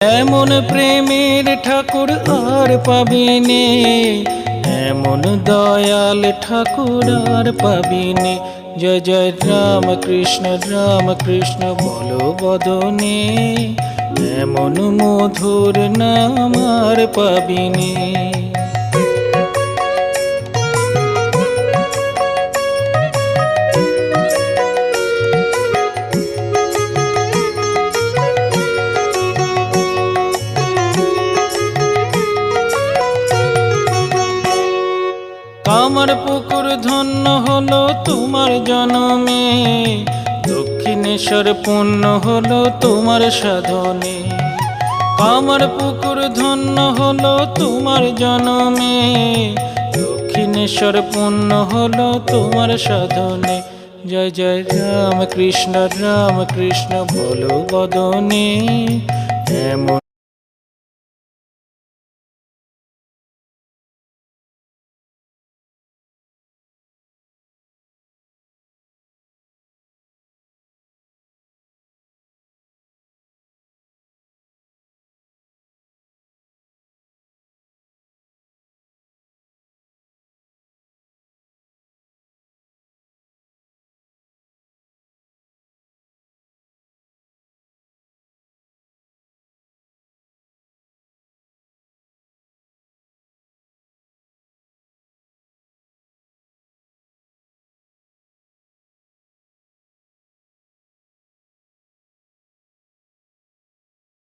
এমন প্রেমের ঠাকুর আর পাবিনে, এমন দয়াল ঠাকুর আর পাবিনে। জয় জয় রাম কৃষ্ণ বলো বদনে, এমন মধুর নাম আর পাবিনে। আমার পুকুর ধন্য হলো তোমার জনমে, দক্ষিণেশ্বর পূর্ণ হলো তোমার সাধনে। আমার পুকুর ধন্য হলো তোমার জনমে, দক্ষিণেশ্বর পূর্ণ হলো তোমার সাধনে। জয় জয় রাম কৃষ্ণ বলো বদনে, এমন